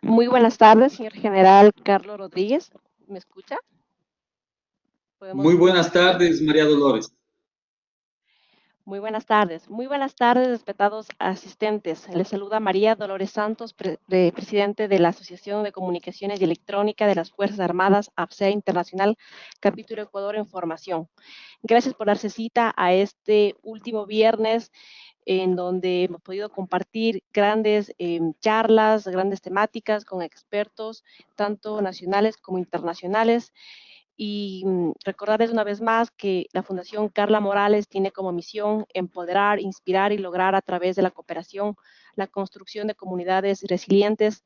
Muy buenas tardes, señor general Carlos Rodríguez. ¿Me escucha? Muy ¿Podemos buenas compartir? tardes, María Dolores. Muy buenas tardes. Muy buenas tardes, respetados asistentes. Les saluda María Dolores Santos, presidente de la Asociación de Comunicaciones y Electrónica de las Fuerzas Armadas, AFCEA Internacional, Capítulo Ecuador en Formación. Gracias por darse cita a este último viernes en donde hemos podido compartir grandes charlas, grandes temáticas con expertos, tanto nacionales como internacionales. Y recordarles una vez más que la Fundación Carla Morales tiene como misión empoderar, inspirar y lograr a través de la cooperación la construcción de comunidades resilientes.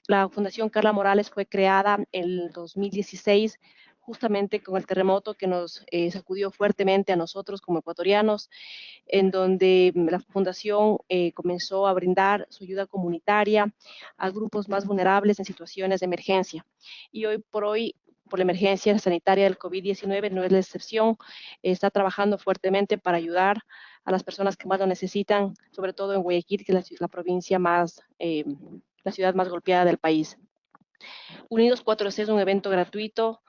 La Fundación Carla Morales fue creada en el 2016 justamente con el terremoto que nos sacudió fuertemente a nosotros como ecuatorianos, en donde la fundación comenzó a brindar su ayuda comunitaria a grupos más vulnerables en situaciones de emergencia. Y hoy por hoy, por la emergencia sanitaria del COVID-19, no es la excepción, está trabajando fuertemente para ayudar a las personas que más lo necesitan, sobre todo en Guayaquil, que es la provincia más, la ciudad más golpeada del país. Unidos 4C es un evento gratuito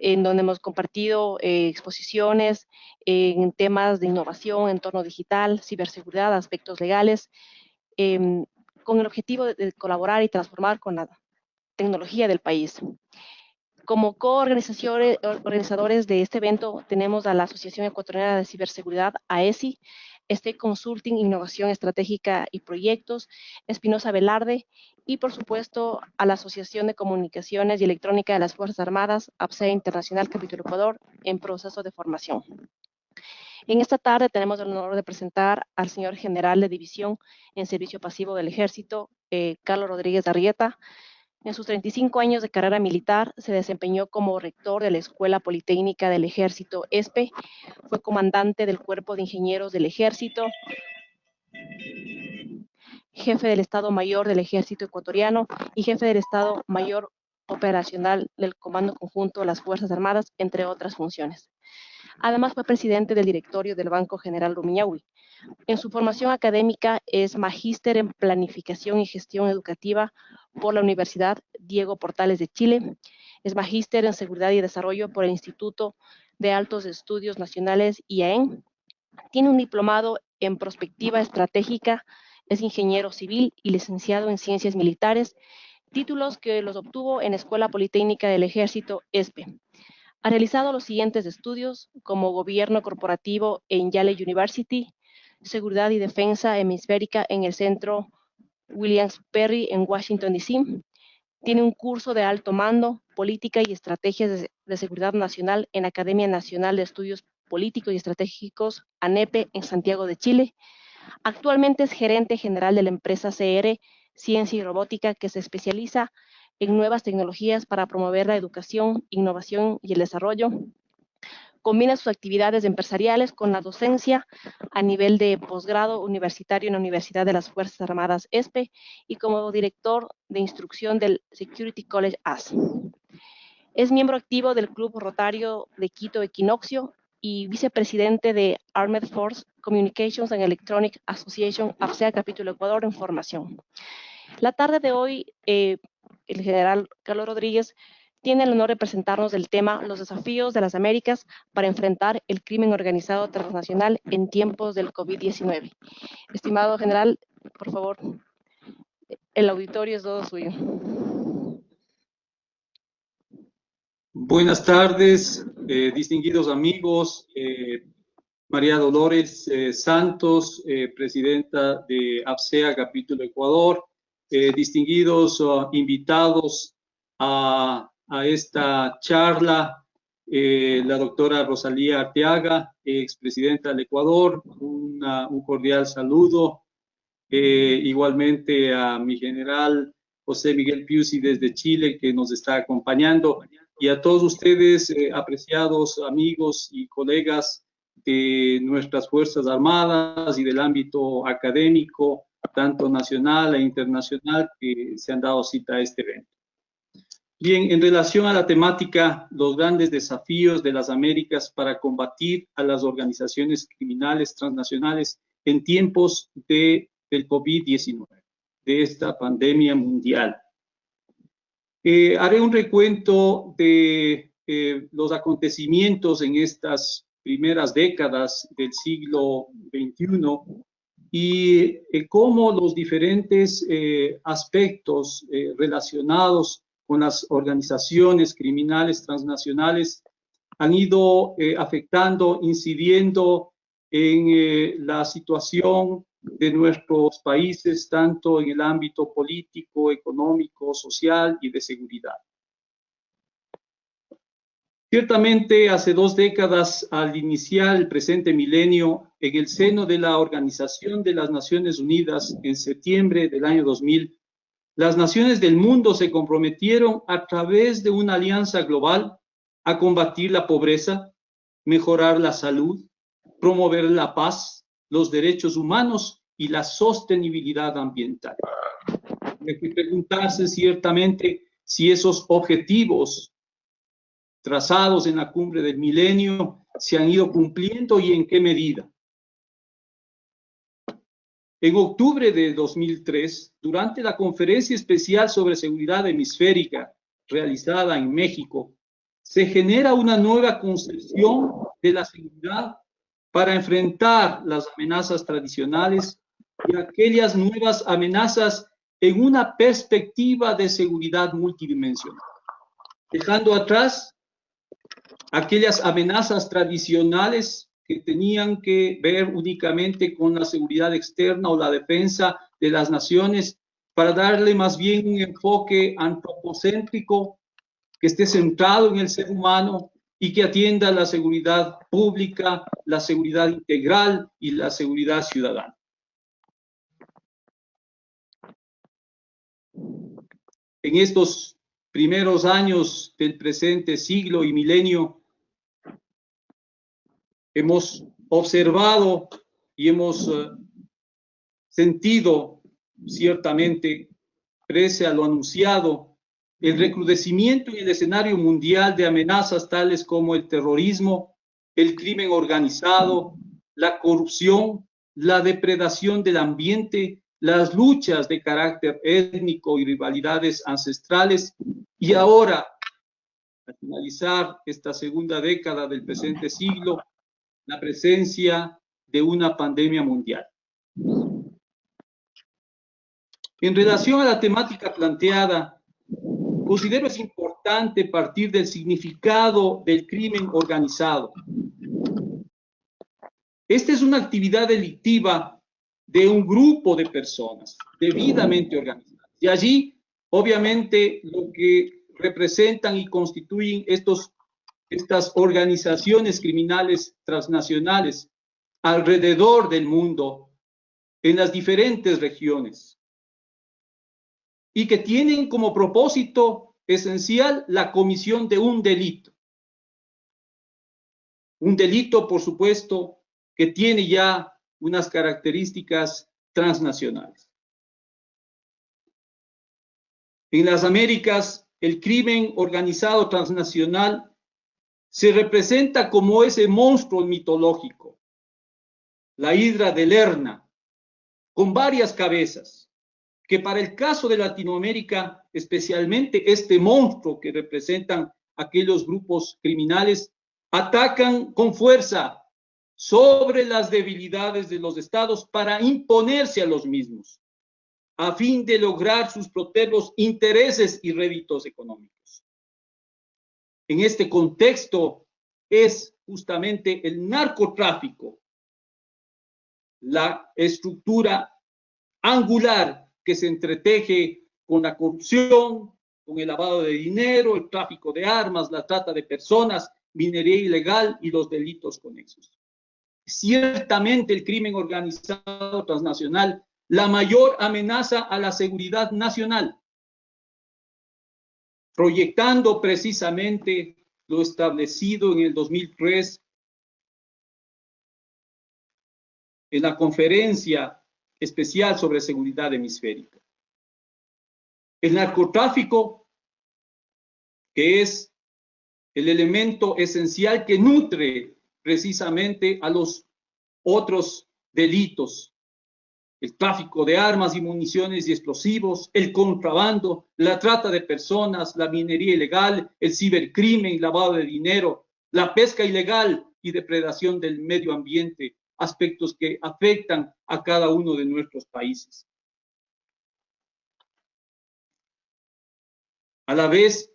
en donde hemos compartido exposiciones en temas de innovación, entorno digital, ciberseguridad, aspectos legales, eh, con el objetivo de colaborar y transformar con la tecnología del país. Como coorganizadores de este evento tenemos a la Asociación Ecuatoriana de Ciberseguridad, AESI, Consulting, Innovación Estratégica y Proyectos, Espinosa Velarde, y por supuesto a la Asociación de Comunicaciones y Electrónica de las Fuerzas Armadas, APSEA Internacional Capítulo Ecuador, en proceso de formación. En esta tarde tenemos el honor de presentar al señor general de división en servicio pasivo del Ejército, Carlos Rodríguez Arrieta. En sus 35 años de carrera militar, se desempeñó como rector de la Escuela Politécnica del Ejército ESPE, fue comandante del Cuerpo de Ingenieros del Ejército, jefe del Estado Mayor del Ejército Ecuatoriano y jefe del Estado Mayor Operacional del Comando Conjunto de las Fuerzas Armadas, entre otras funciones. Además, fue presidente del directorio del Banco General Rumiñahui. En su formación académica es magíster en Planificación y Gestión Educativa por la Universidad Diego Portales de Chile. Es magíster en Seguridad y Desarrollo por el Instituto de Altos Estudios Nacionales IAEN. Tiene un diplomado en Prospectiva Estratégica, es ingeniero civil y licenciado en Ciencias Militares, títulos que los obtuvo en Escuela Politécnica del Ejército ESPE. Ha realizado los siguientes estudios como Gobierno Corporativo en Yale University, Seguridad y Defensa Hemisférica en el Centro Williams Perry en Washington, D.C. Tiene un curso de alto mando, política y estrategias de seguridad nacional en Academia Nacional de Estudios Políticos y Estratégicos, ANEPE, en Santiago de Chile. Actualmente es gerente general de la empresa CR Ciencia y Robótica, que se especializa en nuevas tecnologías para promover la educación, innovación y el desarrollo. Combina sus actividades empresariales con la docencia a nivel de posgrado universitario en la Universidad de las Fuerzas Armadas ESPE y como director de instrucción del Security College AS. Es miembro activo del Club Rotario de Quito Equinoccio y vicepresidente de Armed Force Communications and Electronic Association, AFCEA Capítulo Ecuador, en formación. La tarde de hoy, el general Carlos Rodríguez tiene el honor de presentarnos el tema Los desafíos de las Américas para enfrentar el crimen organizado transnacional en tiempos del COVID-19. Estimado general, por favor, el auditorio es todo suyo. Buenas tardes, distinguidos amigos, María Dolores Santos, presidenta de APSEA Capítulo Ecuador, distinguidos invitados a esta charla, la doctora Rosalía Arteaga, expresidenta del Ecuador, un cordial saludo, igualmente a mi general José Miguel Piusi desde Chile, que nos está acompañando, y a todos ustedes, apreciados amigos y colegas de nuestras Fuerzas Armadas y del ámbito académico, tanto nacional e internacional, que se han dado cita a este evento. Bien, en relación a la temática, los grandes desafíos de las Américas para combatir a las organizaciones criminales transnacionales en tiempos del COVID-19, de esta pandemia mundial. Haré un recuento de los acontecimientos en estas primeras décadas del siglo XXI y cómo los diferentes aspectos relacionados con las organizaciones criminales transnacionales han ido afectando, incidiendo en la situación de nuestros países, tanto en el ámbito político, económico, social y de seguridad. Ciertamente, hace 2 décadas, al iniciar el presente milenio, en el seno de la Organización de las Naciones Unidas, en septiembre del año 2000, las naciones del mundo se comprometieron a través de una alianza global a combatir la pobreza, mejorar la salud, promover la paz, los derechos humanos y la sostenibilidad ambiental. Hay que preguntarse ciertamente si esos objetivos trazados en la cumbre del milenio se han ido cumpliendo y en qué medida. En octubre de 2003, durante la conferencia especial sobre seguridad hemisférica realizada en México, se genera una nueva concepción de la seguridad para enfrentar las amenazas tradicionales y aquellas nuevas amenazas en una perspectiva de seguridad multidimensional, dejando atrás aquellas amenazas tradicionales que tenían que ver únicamente con la seguridad externa o la defensa de las naciones, para darle más bien un enfoque antropocéntrico que esté centrado en el ser humano y que atienda la seguridad pública, la seguridad integral y la seguridad ciudadana. En estos primeros años del presente siglo y milenio, hemos observado y hemos sentido ciertamente, pese a lo anunciado, el recrudecimiento en el escenario mundial de amenazas tales como el terrorismo, el crimen organizado, la corrupción, la depredación del ambiente, las luchas de carácter étnico y rivalidades ancestrales, y ahora, al finalizar esta segunda década del presente siglo, la presencia de una pandemia mundial. En relación a la temática planteada, considero es importante partir del significado del crimen organizado. Esta es una actividad delictiva de un grupo de personas debidamente organizadas. Y allí, obviamente, lo que representan y constituyen estas organizaciones criminales transnacionales alrededor del mundo, en las diferentes regiones, y que tienen como propósito esencial la comisión de un delito. Un delito, por supuesto, que tiene ya unas características transnacionales. En las Américas, el crimen organizado transnacional se representa como ese monstruo mitológico, la hidra de Lerna, con varias cabezas, que para el caso de Latinoamérica, especialmente este monstruo que representan aquellos grupos criminales, atacan con fuerza sobre las debilidades de los estados para imponerse a los mismos, a fin de lograr sus propios intereses y réditos económicos. En este contexto es justamente el narcotráfico la estructura angular que se entreteje con la corrupción, con el lavado de dinero, el tráfico de armas, la trata de personas, minería ilegal y los delitos conexos. Ciertamente el crimen organizado transnacional, la mayor amenaza a la seguridad nacional, proyectando precisamente lo establecido en el 2003 en la conferencia especial sobre seguridad hemisférica. El narcotráfico, que es el elemento esencial que nutre precisamente a los otros delitos el tráfico de armas y municiones y explosivos, el contrabando, la trata de personas, la minería ilegal, el cibercrimen, lavado de dinero, la pesca ilegal y depredación del medio ambiente, aspectos que afectan a cada uno de nuestros países. A la vez,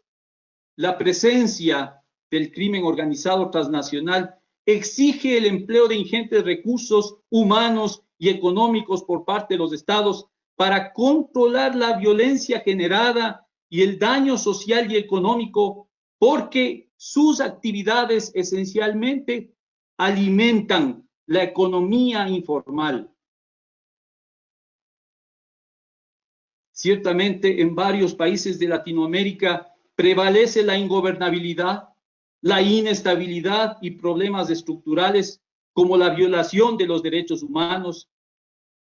la presencia del crimen organizado transnacional exige el empleo de ingentes recursos humanos y económicos por parte de los estados para controlar la violencia generada y el daño social y económico, porque sus actividades esencialmente alimentan la economía informal. Ciertamente, en varios países de Latinoamérica prevalece la ingobernabilidad, la inestabilidad y problemas estructurales como la violación de los derechos humanos,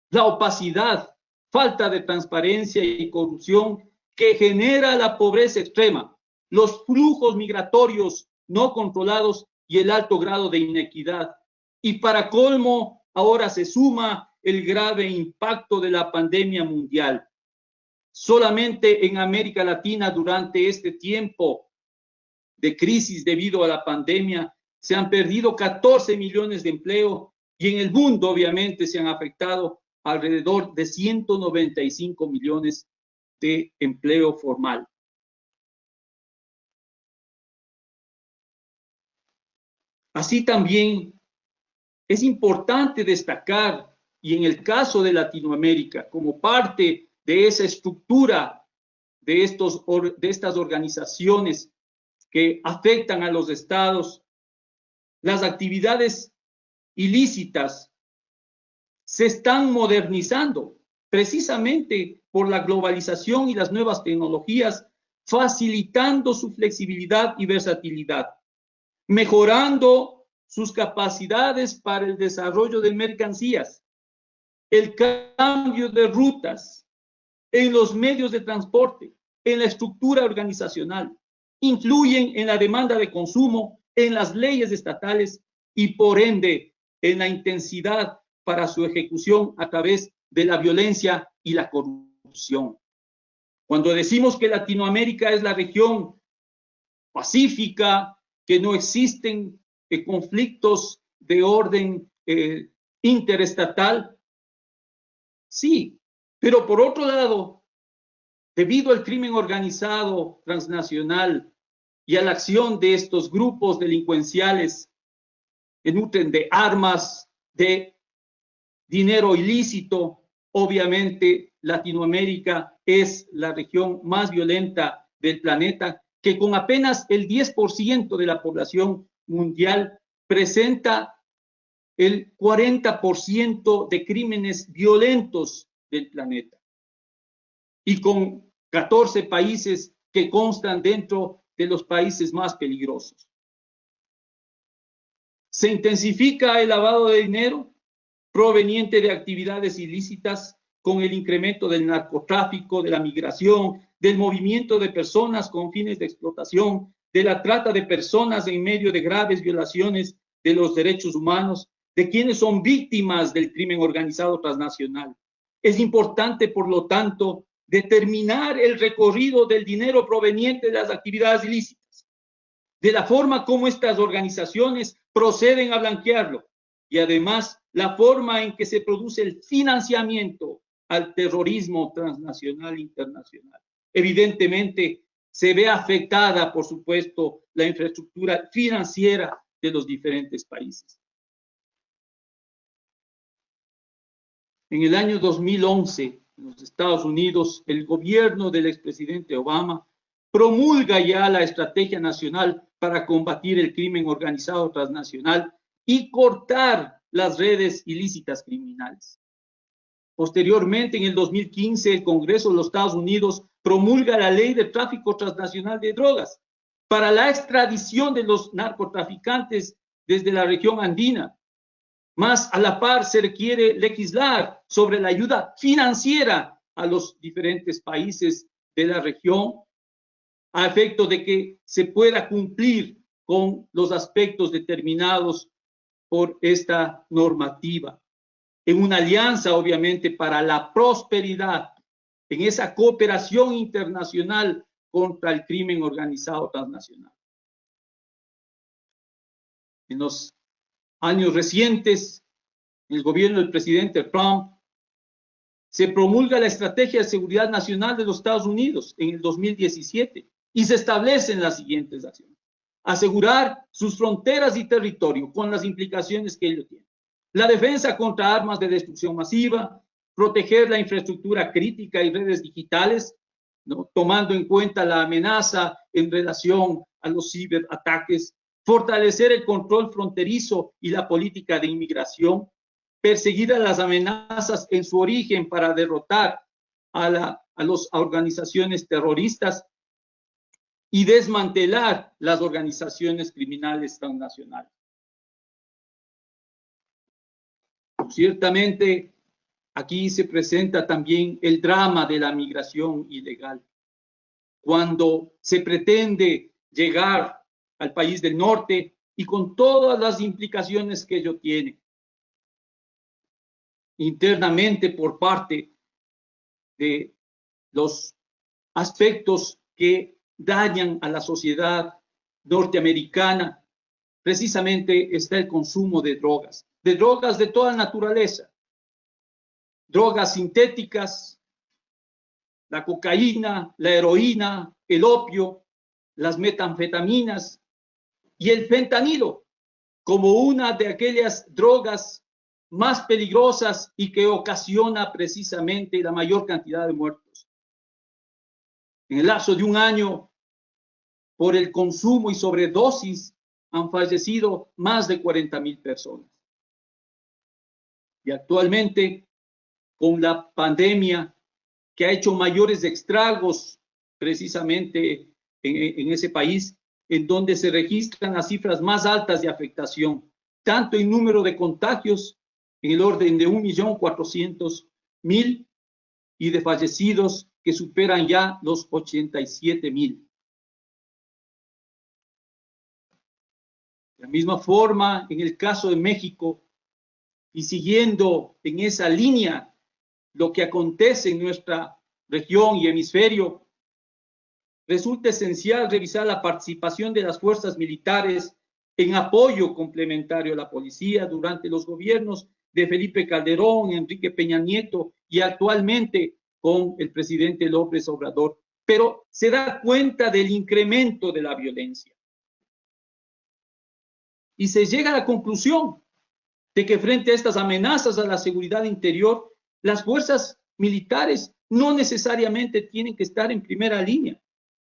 la opacidad, falta de transparencia y corrupción que genera la pobreza extrema, los flujos migratorios no controlados y el alto grado de inequidad. Y para colmo, ahora se suma el grave impacto de la pandemia mundial. Solamente en América Latina durante este tiempo de crisis debido a la pandemia se han perdido 14 millones de empleo y en el mundo obviamente se han afectado alrededor de 195 millones de empleo formal. Así también es importante destacar, y en el caso de Latinoamérica, como parte de esa estructura de estas organizaciones que afectan a los estados, las actividades ilícitas se están modernizando precisamente por la globalización y las nuevas tecnologías, facilitando su flexibilidad y versatilidad, mejorando sus capacidades para el desarrollo de mercancías, el cambio de rutas en los medios de transporte, en la estructura organizacional, influyen en la demanda de consumo, en las leyes estatales y por ende en la intensidad para su ejecución a través de la violencia y la corrupción. Cuando decimos que Latinoamérica es la región pacífica, que no existen conflictos de orden interestatal, sí, pero por otro lado, debido al crimen organizado transnacional y a la acción de estos grupos delincuenciales que nutren de armas, de dinero ilícito, obviamente Latinoamérica es la región más violenta del planeta, que con apenas el 10% de la población mundial presenta el 40% de crímenes violentos del planeta. Y con 14 países que constan dentro de los países más peligrosos. Se intensifica el lavado de dinero proveniente de actividades ilícitas con el incremento del narcotráfico, de la migración, del movimiento de personas con fines de explotación, de la trata de personas en medio de graves violaciones de los derechos humanos, de quienes son víctimas del crimen organizado transnacional. Es importante, por lo tanto, determinar el recorrido del dinero proveniente de las actividades ilícitas, de la forma como estas organizaciones proceden a blanquearlo y además la forma en que se produce el financiamiento al terrorismo transnacional e internacional. Evidentemente, se ve afectada, por supuesto, la infraestructura financiera de los diferentes países. En el año 2011, en los Estados Unidos, el gobierno del expresidente Obama promulga ya la Estrategia Nacional para combatir el crimen organizado transnacional y cortar las redes ilícitas criminales. Posteriormente, en el 2015, el Congreso de los Estados Unidos promulga la Ley de Tráfico Transnacional de Drogas para la extradición de los narcotraficantes desde la región andina. Más a la par se requiere legislar sobre la ayuda financiera a los diferentes países de la región a efecto de que se pueda cumplir con los aspectos determinados por esta normativa. en una alianza, obviamente, para la prosperidad, en esa cooperación internacional contra el crimen organizado transnacional. En los años recientes, en el gobierno del presidente Trump, se promulga la Estrategia de Seguridad Nacional de los Estados Unidos en el 2017 y se establecen las siguientes acciones. Asegurar sus fronteras y territorio con las implicaciones que ello tiene. La defensa contra armas de destrucción masiva, proteger la infraestructura crítica y redes digitales, ¿no?, tomando en cuenta la amenaza en relación a los ciberataques, fortalecer el control fronterizo y la política de inmigración, perseguir a las amenazas en su origen para derrotar a las organizaciones terroristas y desmantelar las organizaciones criminales transnacionales. Ciertamente, aquí se presenta también el drama de la migración ilegal. Cuando se pretende llegar al país del norte y con todas las implicaciones que ello tiene internamente por parte de los aspectos que dañan a la sociedad norteamericana, precisamente está el consumo de drogas de toda naturaleza, drogas sintéticas, la cocaína, la heroína, el opio, las metanfetaminas y el fentanilo, como una de aquellas drogas más peligrosas y que ocasiona precisamente la mayor cantidad de muertos. En el lapso de un año, por el consumo y sobredosis, han fallecido más de 40,000 personas. Y actualmente, con la pandemia que ha hecho mayores estragos precisamente en ese país, en donde se registran las cifras más altas de afectación, tanto en número de contagios, en el orden de 1.400.000, y de fallecidos que superan ya los 87,000. De la misma forma, en el caso de México, y siguiendo en esa línea lo que acontece en nuestra región y hemisferio, resulta esencial revisar la participación de las fuerzas militares en apoyo complementario a la policía durante los gobiernos de Felipe Calderón, Enrique Peña Nieto y actualmente con el presidente López Obrador. Pero se da cuenta del incremento de la violencia. Y se llega a la conclusión de que frente a estas amenazas a la seguridad interior, las fuerzas militares no necesariamente tienen que estar en primera línea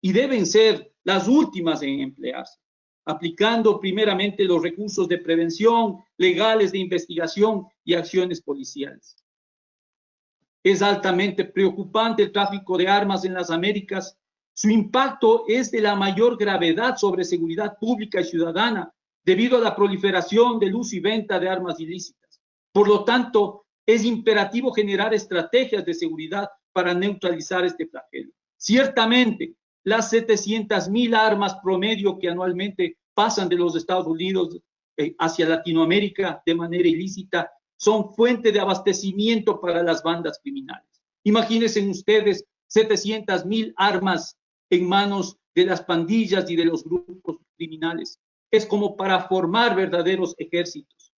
y deben ser las últimas en emplearse, aplicando primeramente los recursos de prevención, legales, de investigación y acciones policiales. Es altamente preocupante el tráfico de armas en las Américas. Su impacto es de la mayor gravedad sobre seguridad pública y ciudadana, debido a la proliferación del uso y venta de armas ilícitas. Por lo tanto, es imperativo generar estrategias de seguridad para neutralizar este flagelo. Ciertamente, las 700,000 armas promedio que anualmente pasan de los Estados Unidos hacia Latinoamérica de manera ilícita son fuente de abastecimiento para las bandas criminales. Imagínense ustedes 700,000 armas en manos de las pandillas y de los grupos criminales. Es como para formar verdaderos ejércitos.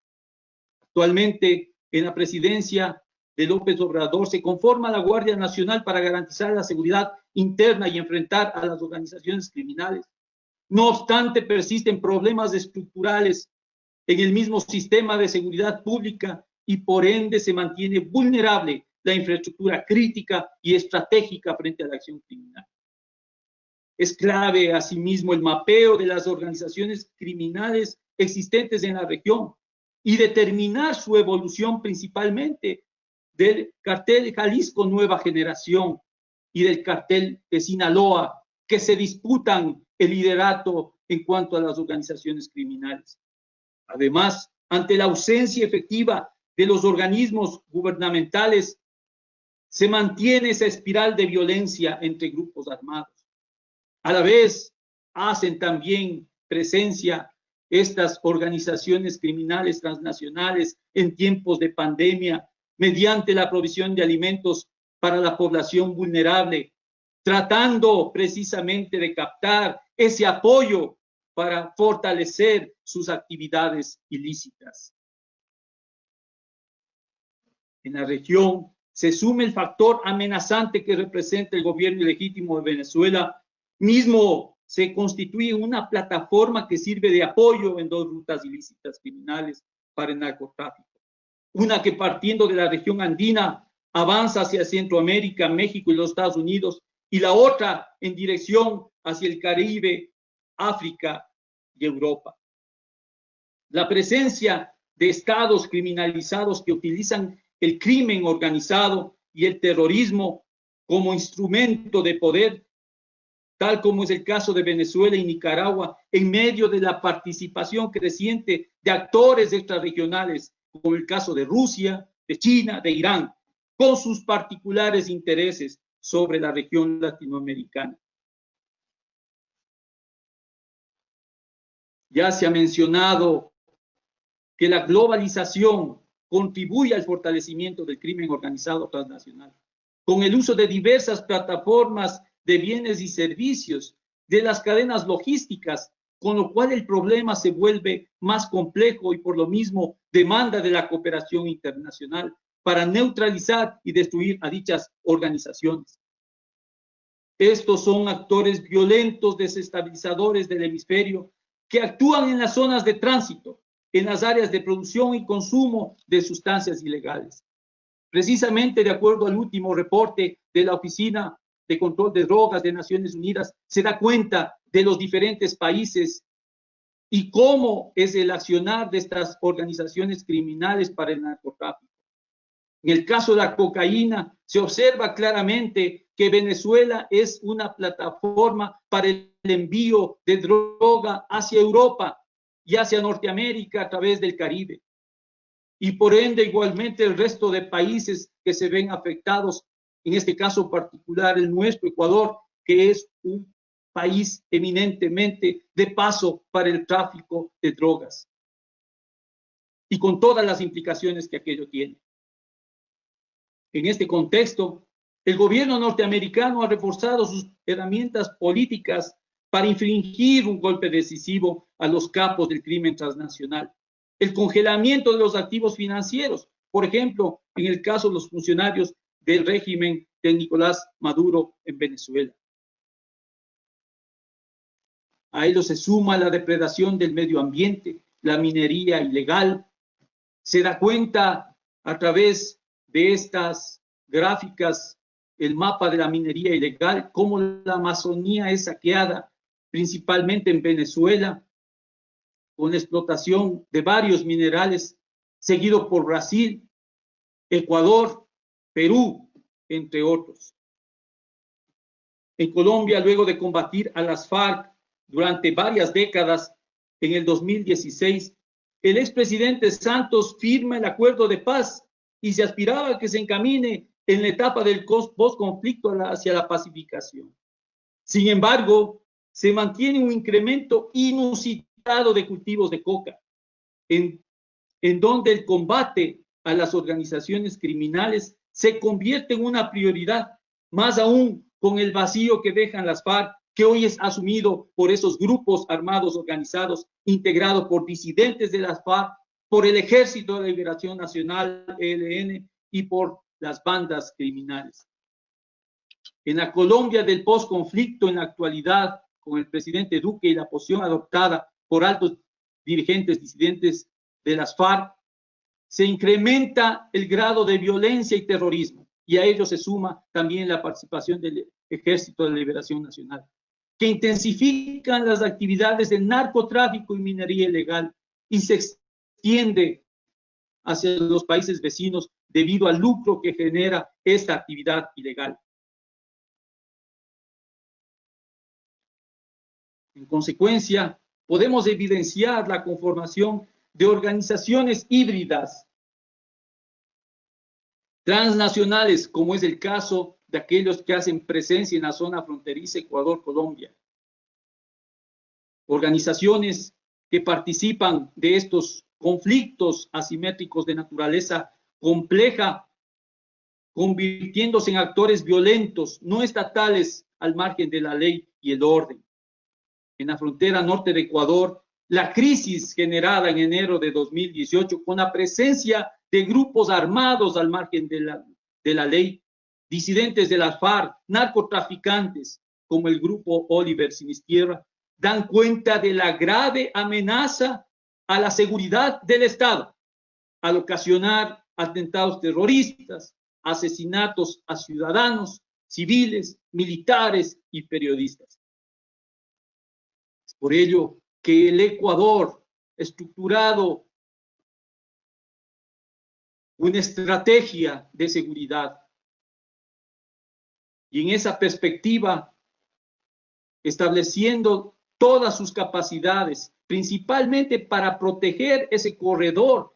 Actualmente, en la presidencia de López Obrador, se conforma la Guardia Nacional para garantizar la seguridad interna y enfrentar a las organizaciones criminales. No obstante, persisten problemas estructurales en el mismo sistema de seguridad pública y por ende se mantiene vulnerable la infraestructura crítica y estratégica frente a la acción criminal. Es clave, asimismo, el mapeo de las organizaciones criminales existentes en la región y determinar su evolución principalmente del cartel Jalisco Nueva Generación y del cartel de Sinaloa, que se disputan el liderato en cuanto a las organizaciones criminales. Además, ante la ausencia efectiva de los organismos gubernamentales, se mantiene esa espiral de violencia entre grupos armados. A la vez, hacen también presencia estas organizaciones criminales transnacionales en tiempos de pandemia mediante la provisión de alimentos para la población vulnerable, tratando precisamente de captar ese apoyo para fortalecer sus actividades ilícitas. En la región se suma el factor amenazante que representa el gobierno ilegítimo de Venezuela, mismo se constituye una plataforma que sirve de apoyo en dos rutas ilícitas criminales para el narcotráfico. Una que partiendo de la región andina avanza hacia Centroamérica, México y los Estados Unidos, y la otra en dirección hacia el Caribe, África y Europa. La presencia de estados criminalizados que utilizan el crimen organizado y el terrorismo como instrumento de poder, tal como es el caso de Venezuela y Nicaragua, en medio de la participación creciente de actores extrarregionales, como el caso de Rusia, de China, de Irán, con sus particulares intereses sobre la región latinoamericana. Ya se ha mencionado que la globalización contribuye al fortalecimiento del crimen organizado transnacional, con el uso de diversas plataformas de bienes y servicios, de las cadenas logísticas, con lo cual el problema se vuelve más complejo y por lo mismo demanda de la cooperación internacional para neutralizar y destruir a dichas organizaciones. Estos son actores violentos, desestabilizadores del hemisferio, que actúan en las zonas de tránsito, en las áreas de producción y consumo de sustancias ilegales. Precisamente de acuerdo al último reporte de la Oficina de Control de Drogas de Naciones Unidas, se da cuenta de los diferentes países y cómo es el accionar de estas organizaciones criminales para el narcotráfico. En el caso de la cocaína, se observa claramente que Venezuela es una plataforma para el envío de droga hacia Europa y hacia Norteamérica a través del Caribe. Y por ende, igualmente, el resto de países que se ven afectados, en este caso particular el nuestro, Ecuador, que es un país eminentemente de paso para el tráfico de drogas y con todas las implicaciones que aquello tiene. En este contexto, el gobierno norteamericano ha reforzado sus herramientas políticas para infligir un golpe decisivo a los capos del crimen transnacional. El congelamiento de los activos financieros, por ejemplo, en el caso de los funcionarios del régimen de Nicolás Maduro en Venezuela. A ello se suma la depredación del medio ambiente, la minería ilegal. Se da cuenta a través de estas gráficas el mapa de la minería ilegal, cómo la Amazonía es saqueada, principalmente en Venezuela, con la explotación de varios minerales, seguido por Brasil, Ecuador, Perú, entre otros. En Colombia, luego de combatir a las FARC durante varias décadas, en el 2016, el expresidente Santos firma el acuerdo de paz y se aspiraba a que se encamine en la etapa del post-conflicto hacia la pacificación. Sin embargo, se mantiene un incremento inusitado de cultivos de coca, en donde el combate a las organizaciones criminales se convierte en una prioridad, más aún con el vacío que dejan las FARC, que hoy es asumido por esos grupos armados organizados, integrados por disidentes de las FARC, por el Ejército de Liberación Nacional, ELN, y por las bandas criminales. En la Colombia del posconflicto, en la actualidad, con el presidente Duque y la posición adoptada por altos dirigentes disidentes de las FARC, se incrementa el grado de violencia y terrorismo, y a ello se suma también la participación del Ejército de Liberación Nacional, que intensifican las actividades de narcotráfico y minería ilegal y se extiende hacia los países vecinos debido al lucro que genera esta actividad ilegal. En consecuencia, podemos evidenciar la conformación de organizaciones híbridas transnacionales, como es el caso de aquellos que hacen presencia en la zona fronteriza Ecuador-Colombia. Organizaciones que participan de estos conflictos asimétricos de naturaleza compleja, convirtiéndose en actores violentos, no estatales, al margen de la ley y el orden. En la frontera norte de Ecuador, la crisis generada en enero de 2018 con la presencia de grupos armados al margen de la ley, disidentes de las FARC, narcotraficantes como el grupo Oliver Sinistierra, dan cuenta de la grave amenaza a la seguridad del Estado al ocasionar atentados terroristas, asesinatos a ciudadanos, civiles, militares y periodistas. Es por ello que el Ecuador, estructurado una estrategia de seguridad, y en esa perspectiva, estableciendo todas sus capacidades, principalmente para proteger ese corredor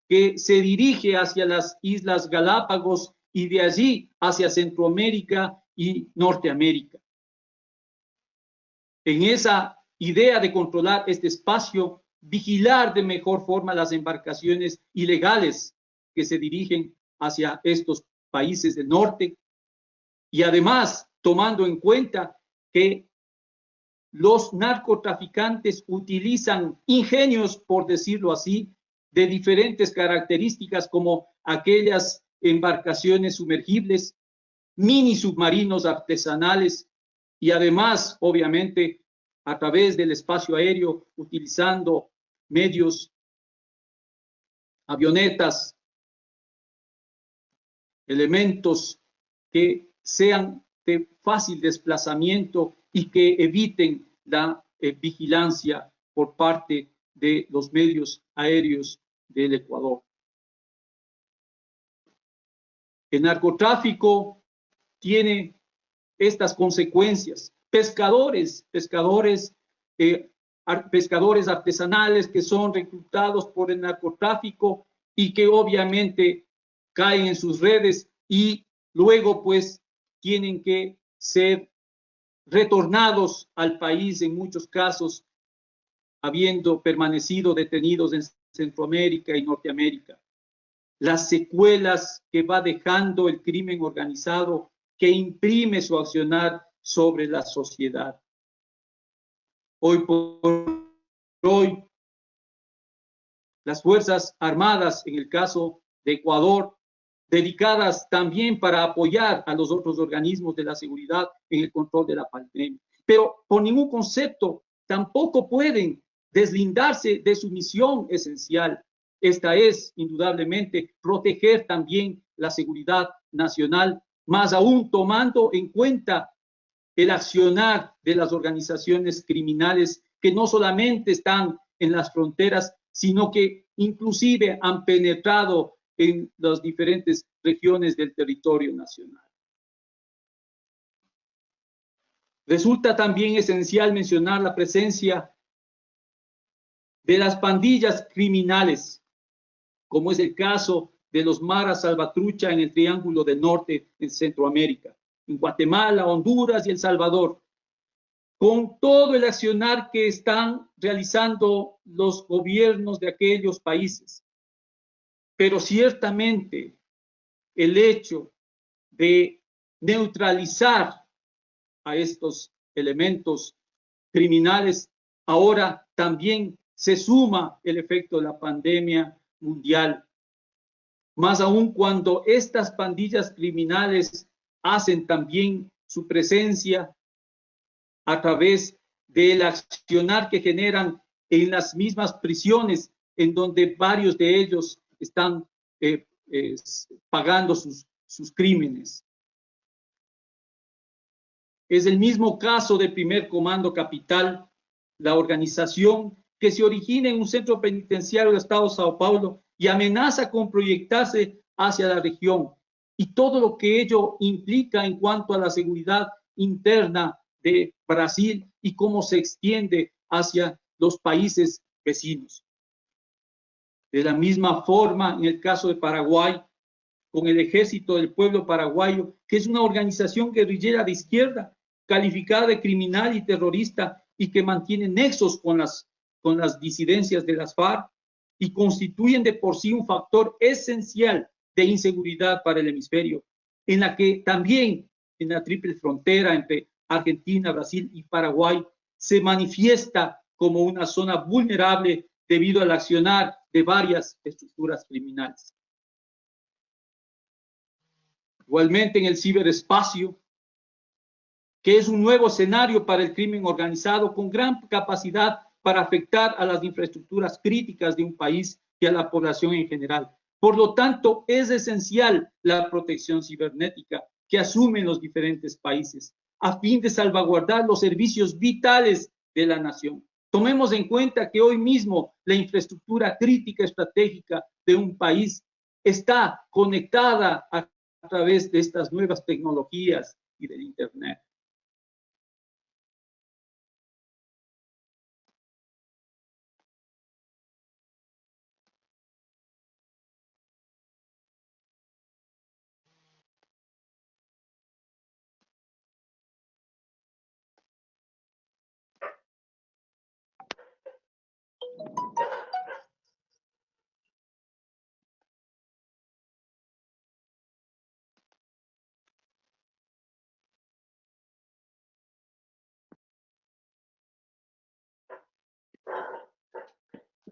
que se dirige hacia las Islas Galápagos y de allí hacia Centroamérica y Norteamérica. En esa idea de controlar este espacio, vigilar de mejor forma las embarcaciones ilegales que se dirigen hacia estos países del norte y además tomando en cuenta que los narcotraficantes utilizan ingenios, por decirlo así, de diferentes características como aquellas embarcaciones sumergibles, mini submarinos artesanales y además, obviamente, a través del espacio aéreo, utilizando medios, avionetas, elementos que sean de fácil desplazamiento y que eviten la vigilancia por parte de los medios aéreos del Ecuador. El narcotráfico tiene estas consecuencias. Pescadores artesanales que son reclutados por el narcotráfico y que obviamente caen en sus redes y luego pues tienen que ser retornados al país en muchos casos, habiendo permanecido detenidos en Centroamérica y Norteamérica. Las secuelas que va dejando el crimen organizado que imprime su accionar sobre la sociedad. Hoy por hoy, las Fuerzas Armadas, en el caso de Ecuador, dedicadas también para apoyar a los otros organismos de la seguridad en el control de la pandemia. Pero por ningún concepto tampoco pueden deslindarse de su misión esencial. Esta es, indudablemente, proteger también la seguridad nacional, más aún tomando en cuenta el accionar de las organizaciones criminales que no solamente están en las fronteras, sino que inclusive han penetrado en las diferentes regiones del territorio nacional. Resulta también esencial mencionar la presencia de las pandillas criminales, como es el caso de los Maras Salvatrucha en el Triángulo del Norte en Centroamérica, en Guatemala, Honduras y El Salvador, con todo el accionar que están realizando los gobiernos de aquellos países. Pero ciertamente el hecho de neutralizar a estos elementos criminales, ahora también se suma el efecto de la pandemia mundial. Más aún cuando estas pandillas criminales hacen también su presencia a través del accionar que generan en las mismas prisiones, en donde varios de ellos están pagando sus crímenes. Es el mismo caso del Primer Comando Capital, la organización que se origina en un centro penitenciario del estado de Sao Paulo y amenaza con proyectarse hacia la región y todo lo que ello implica en cuanto a la seguridad interna de Brasil y cómo se extiende hacia los países vecinos. De la misma forma, en el caso de Paraguay, con el Ejército del Pueblo Paraguayo, que es una organización guerrillera de izquierda, calificada de criminal y terrorista y que mantiene nexos con las con las disidencias de las FARC y constituyen de por sí un factor esencial de inseguridad para el hemisferio, en la que también en la triple frontera entre Argentina, Brasil y Paraguay se manifiesta como una zona vulnerable debido al accionar de varias estructuras criminales. Igualmente en el ciberespacio, que es un nuevo escenario para el crimen organizado con gran capacidad para afectar a las infraestructuras críticas de un país y a la población en general. Por lo tanto, es esencial la protección cibernética que asumen los diferentes países a fin de salvaguardar los servicios vitales de la nación. Tomemos en cuenta que hoy mismo la infraestructura crítica estratégica de un país está conectada a través de estas nuevas tecnologías y del Internet.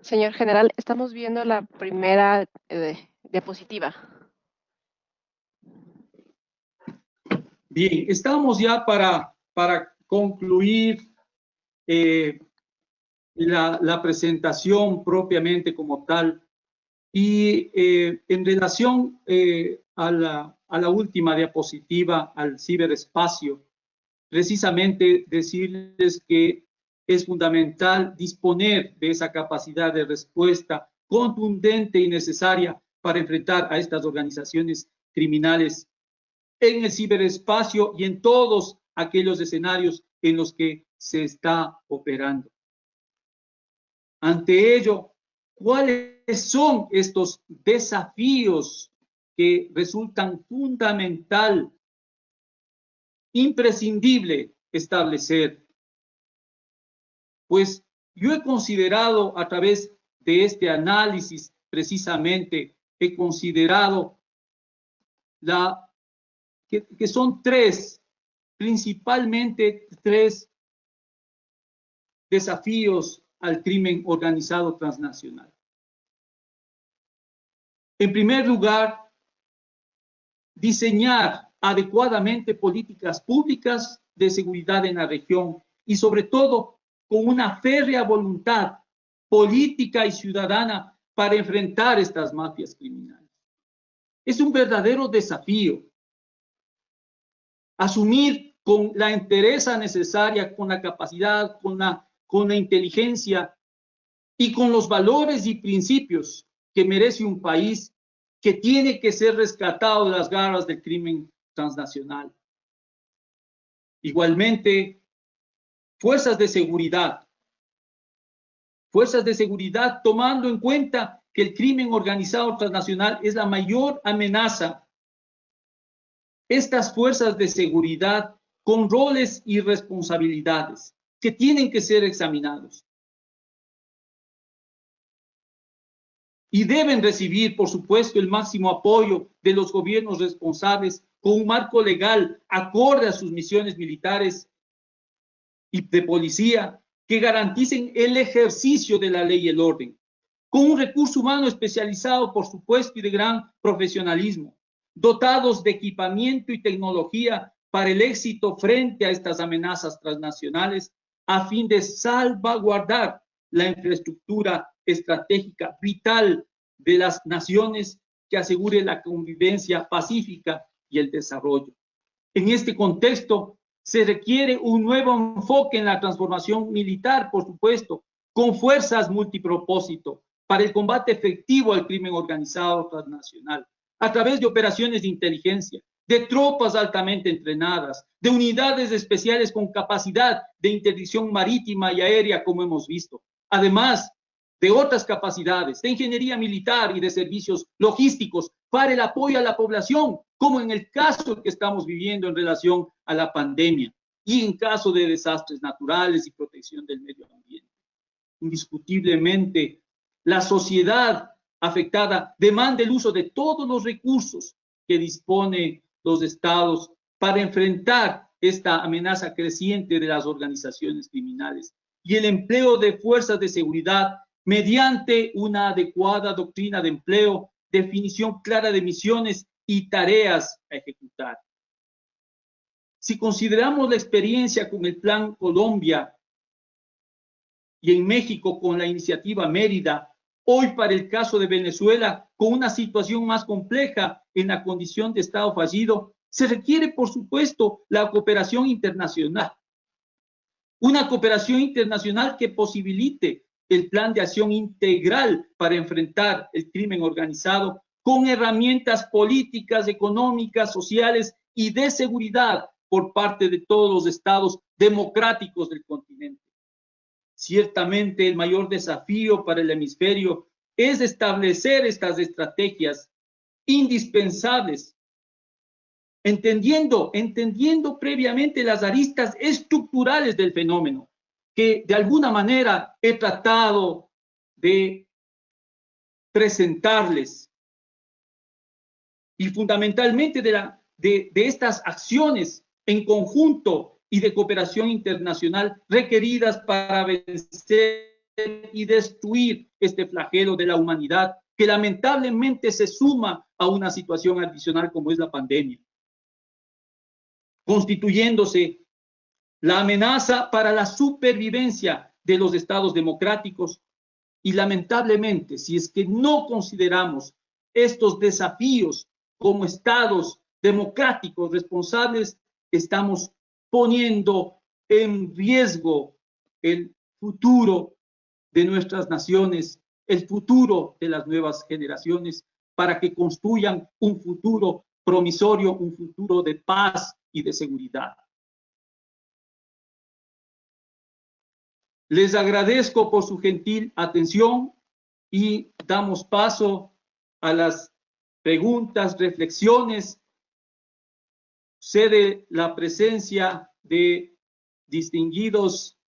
Señor general, estamos viendo la primera diapositiva. Bien, estamos ya para concluir la presentación propiamente como tal. Y en relación a la última diapositiva, al ciberespacio, precisamente decirles que es fundamental disponer de esa capacidad de respuesta contundente y necesaria para enfrentar a estas organizaciones criminales en el ciberespacio y en todos aquellos escenarios en los que se está operando. Ante ello, ¿cuáles son estos desafíos que resultan fundamental, imprescindible establecer? Pues yo he considerado a través de este análisis, precisamente, he considerado que son principalmente tres desafíos al crimen organizado transnacional. En primer lugar, diseñar adecuadamente políticas públicas de seguridad en la región y sobre todo con una férrea voluntad política y ciudadana para enfrentar estas mafias criminales. Es un verdadero desafío asumir con la entereza necesaria, con la capacidad, con la inteligencia y con los valores y principios que merece un país que tiene que ser rescatado de las garras del crimen transnacional. Igualmente, fuerzas de seguridad tomando en cuenta que el crimen organizado transnacional es la mayor amenaza. Estas fuerzas de seguridad con roles y responsabilidades que tienen que ser examinados. Y deben recibir, por supuesto, el máximo apoyo de los gobiernos responsables con un marco legal acorde a sus misiones militares y de policía que garanticen el ejercicio de la ley y el orden, con un recurso humano especializado, por supuesto, y de gran profesionalismo, dotados de equipamiento y tecnología para el éxito frente a estas amenazas transnacionales, a fin de salvaguardar la infraestructura estratégica vital de las naciones que asegure la convivencia pacífica y el desarrollo. En este contexto, se requiere un nuevo enfoque en la transformación militar, por supuesto, con fuerzas multipropósito para el combate efectivo al crimen organizado transnacional, a través de operaciones de inteligencia, de tropas altamente entrenadas, de unidades especiales con capacidad de interdicción marítima y aérea, como hemos visto. Además de otras capacidades de ingeniería militar y de servicios logísticos para el apoyo a la población, como en el caso que estamos viviendo en relación a la pandemia y en caso de desastres naturales y protección del medio ambiente. indiscutiblemente la sociedad afectada demanda el uso de todos los recursos que dispone los estados para enfrentar esta amenaza creciente de las organizaciones criminales y el empleo de fuerzas de seguridad mediante una adecuada doctrina de empleo, definición clara de misiones y tareas a ejecutar. Si consideramos la experiencia con el Plan Colombia y en México con la iniciativa Mérida, hoy para el caso de Venezuela, con una situación más compleja en la condición de Estado fallido, se requiere, por supuesto, la cooperación internacional. Una cooperación internacional que posibilite el plan de acción integral para enfrentar el crimen organizado con herramientas políticas, económicas, sociales y de seguridad por parte de todos los estados democráticos del continente. Ciertamente el mayor desafío para el hemisferio es establecer estas estrategias indispensables, entendiendo previamente las aristas estructurales del fenómeno, que de alguna manera he tratado de presentarles, y fundamentalmente de estas acciones en conjunto y de cooperación internacional requeridas para vencer y destruir este flagelo de la humanidad que lamentablemente se suma a una situación adicional como es la pandemia, constituyéndose la amenaza para la supervivencia de los estados democráticos. Y lamentablemente, si es que no consideramos estos desafíos como estados democráticos responsables, estamos poniendo en riesgo el futuro de nuestras naciones, el futuro de las nuevas generaciones, para que construyan un futuro promisorio, un futuro de paz y de seguridad. Les agradezco por su gentil atención y damos paso a las preguntas, reflexiones. Cede la presencia de distinguidos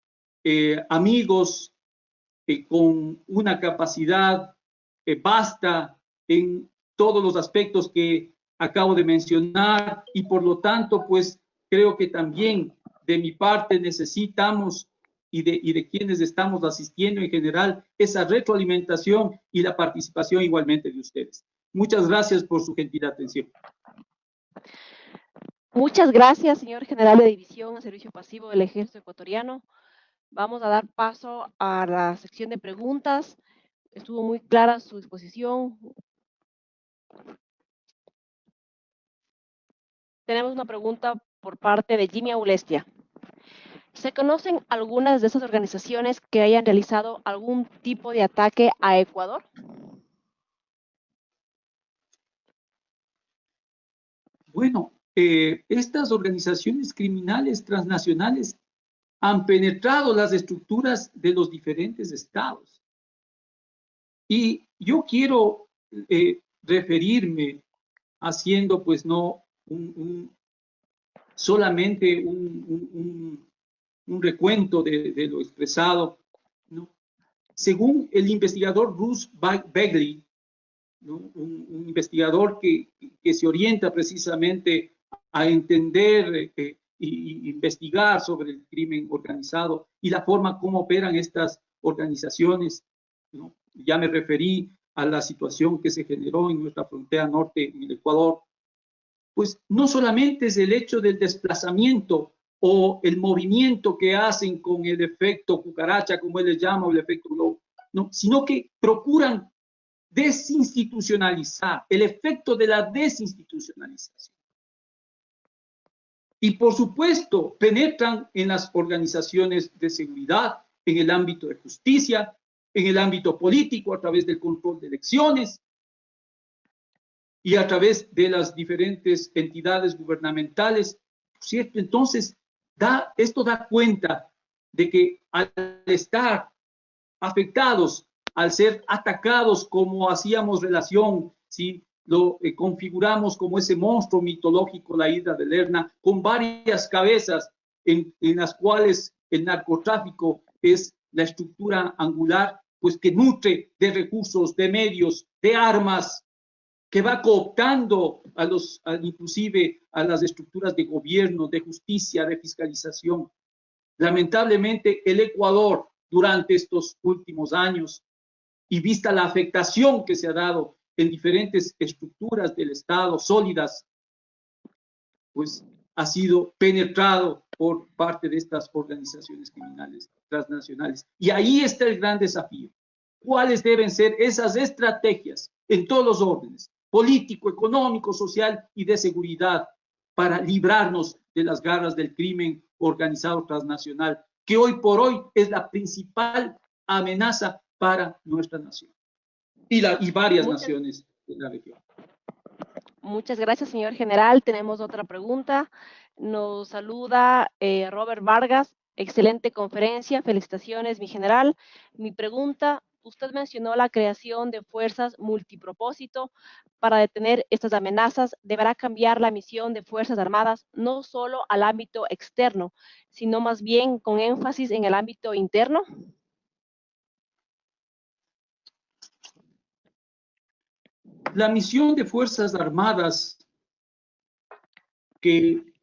amigos con una capacidad vasta en todos los aspectos que acabo de mencionar, y por lo tanto, pues creo que también de mi parte necesitamos y de quienes estamos asistiendo en general esa retroalimentación y la participación igualmente de ustedes. Muchas gracias por su gentil atención. Muchas gracias, señor general de división en servicio pasivo del Ejército Ecuatoriano. Vamos a dar paso a la sección de preguntas. Estuvo muy clara su exposición. Tenemos una pregunta por parte de Jimmy Aulestia. ¿Se conocen algunas de esas organizaciones que hayan realizado algún tipo de ataque a Ecuador? Bueno, estas organizaciones criminales transnacionales han penetrado las estructuras de los diferentes estados. Y yo quiero referirme, haciendo pues no solamente un recuento de lo expresado, ¿no? Según el investigador Bruce Bagley, ¿no? un investigador que se orienta precisamente a entender e investigar sobre el crimen organizado y la forma como operan estas organizaciones, ¿no? Ya me referí a la situación que se generó en nuestra frontera norte, en el Ecuador. Pues no solamente es el hecho del desplazamiento o el movimiento que hacen con el efecto cucaracha, como él le llama, o el efecto globo, ¿no? Sino que procuran desinstitucionalizar, el efecto de la desinstitucionalización. Y por supuesto, penetran en las organizaciones de seguridad, en el ámbito de justicia, en el ámbito político, a través del control de elecciones y a través de las diferentes entidades gubernamentales, ¿cierto? Entonces, esto da cuenta de que al estar afectados, al ser atacados como hacíamos relación, ¿sí? Lo configuramos como ese monstruo mitológico, la Hidra de Lerna, con varias cabezas en las cuales el narcotráfico es la estructura angular, pues que nutre de recursos, de medios, de armas, que va cooptando inclusive a las estructuras de gobierno, de justicia, de fiscalización. Lamentablemente, el Ecuador, durante estos últimos años, y vista la afectación que se ha dado en diferentes estructuras del Estado sólidas, pues ha sido penetrado por parte de estas organizaciones criminales transnacionales. Y ahí está el gran desafío. ¿Cuáles deben ser esas estrategias en todos los órdenes, político, económico, social y de seguridad, para librarnos de las garras del crimen organizado transnacional, que hoy por hoy es la principal amenaza para nuestra nación y varias naciones de la región? Muchas gracias, señor general. Tenemos otra pregunta. Nos saluda Robert Vargas. Excelente conferencia. Felicitaciones, mi general. Mi pregunta, usted mencionó la creación de fuerzas multipropósito. Para detener estas amenazas, deberá cambiar la misión de Fuerzas Armadas no solo al ámbito externo, sino más bien con énfasis en el ámbito interno. La misión de Fuerzas Armadas, que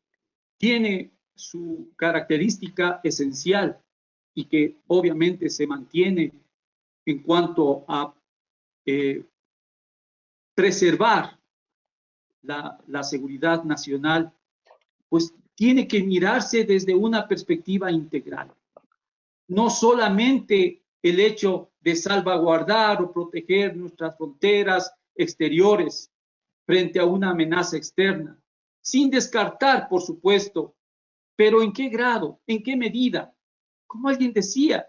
tiene su característica esencial y que obviamente se mantiene en cuanto a preservar la seguridad nacional, pues tiene que mirarse desde una perspectiva integral. No solamente el hecho de salvaguardar o proteger nuestras fronteras exteriores frente a una amenaza externa, sin descartar, por supuesto, pero ¿en qué grado? ¿En qué medida? Como alguien decía,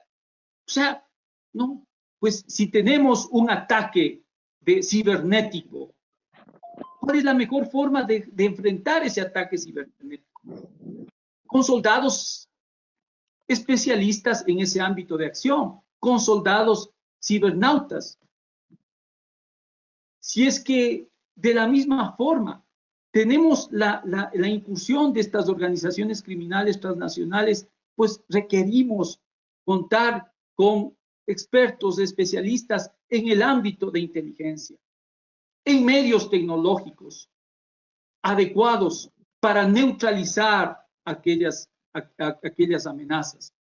o sea, no, pues si tenemos un ataque cibernético, ¿cuál es la mejor forma de enfrentar ese ataque cibernético? Con soldados especialistas en ese ámbito de acción, con soldados cibernautas. Si es que de la misma forma tenemos la incursión de estas organizaciones criminales transnacionales, pues requerimos contar con expertos, especialistas en el ámbito de inteligencia, en medios tecnológicos adecuados para neutralizar aquellas amenazas.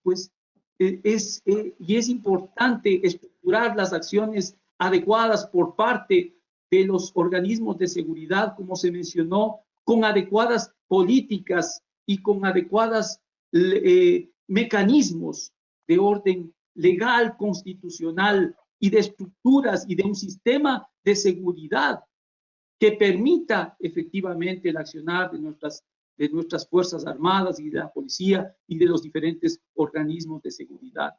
Pues y es importante estructurar las acciones adecuadas por parte de los organismos de seguridad, como se mencionó, con adecuadas políticas y con adecuados mecanismos de orden legal, constitucional y de estructuras y de un sistema de seguridad que permita efectivamente el accionar de nuestras Fuerzas Armadas y de la policía y de los diferentes organismos de seguridad.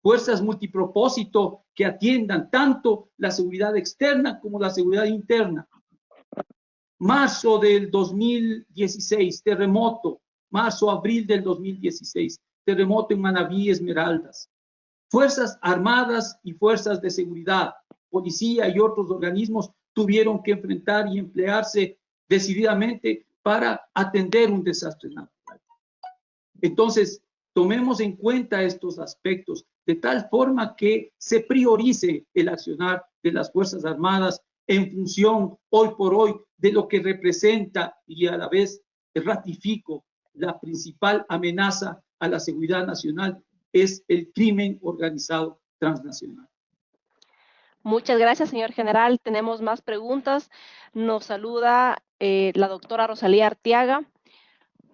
Fuerzas multipropósito que atiendan tanto la seguridad externa como la seguridad interna. Marzo del 2016, terremoto. Marzo-abril del 2016, terremoto en Manabí, Esmeraldas. Fuerzas Armadas y fuerzas de seguridad, policía y otros organismos tuvieron que enfrentar y emplearse decididamente para atender un desastre natural. Entonces, tomemos en cuenta estos aspectos de tal forma que se priorice el accionar de las Fuerzas Armadas en función, hoy por hoy, de lo que representa y a la vez ratifico la principal amenaza a la seguridad nacional es el crimen organizado transnacional. Muchas gracias, señor general. Tenemos más preguntas. Nos saluda la doctora Rosalía Arteaga.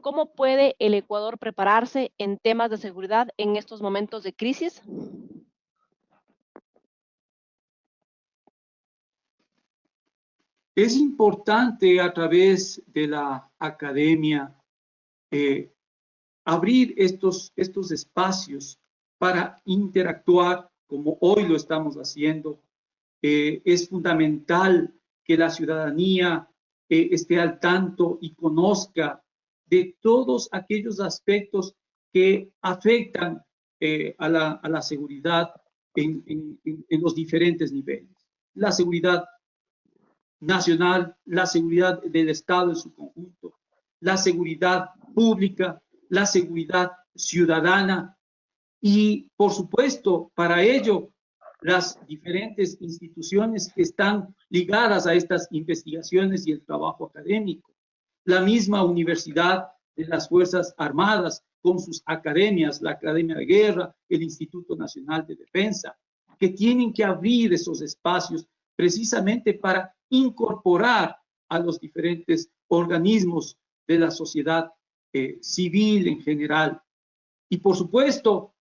¿Cómo puede el Ecuador prepararse en temas de seguridad en estos momentos de crisis? Es importante a través de la academia abrir estos espacios para interactuar como hoy lo estamos haciendo. Es fundamental que la ciudadanía esté al tanto y conozca de todos aquellos aspectos que afectan a la seguridad en los diferentes niveles. La seguridad nacional, la seguridad del Estado en su conjunto, la seguridad pública, la seguridad ciudadana Y, por supuesto, para ello, las diferentes instituciones que están ligadas a estas investigaciones y el trabajo académico. La misma Universidad de las Fuerzas Armadas, con sus academias, la Academia de Guerra, el Instituto Nacional de Defensa, que tienen que abrir esos espacios precisamente para incorporar a los diferentes organismos de la sociedad civil en general. Y por supuesto,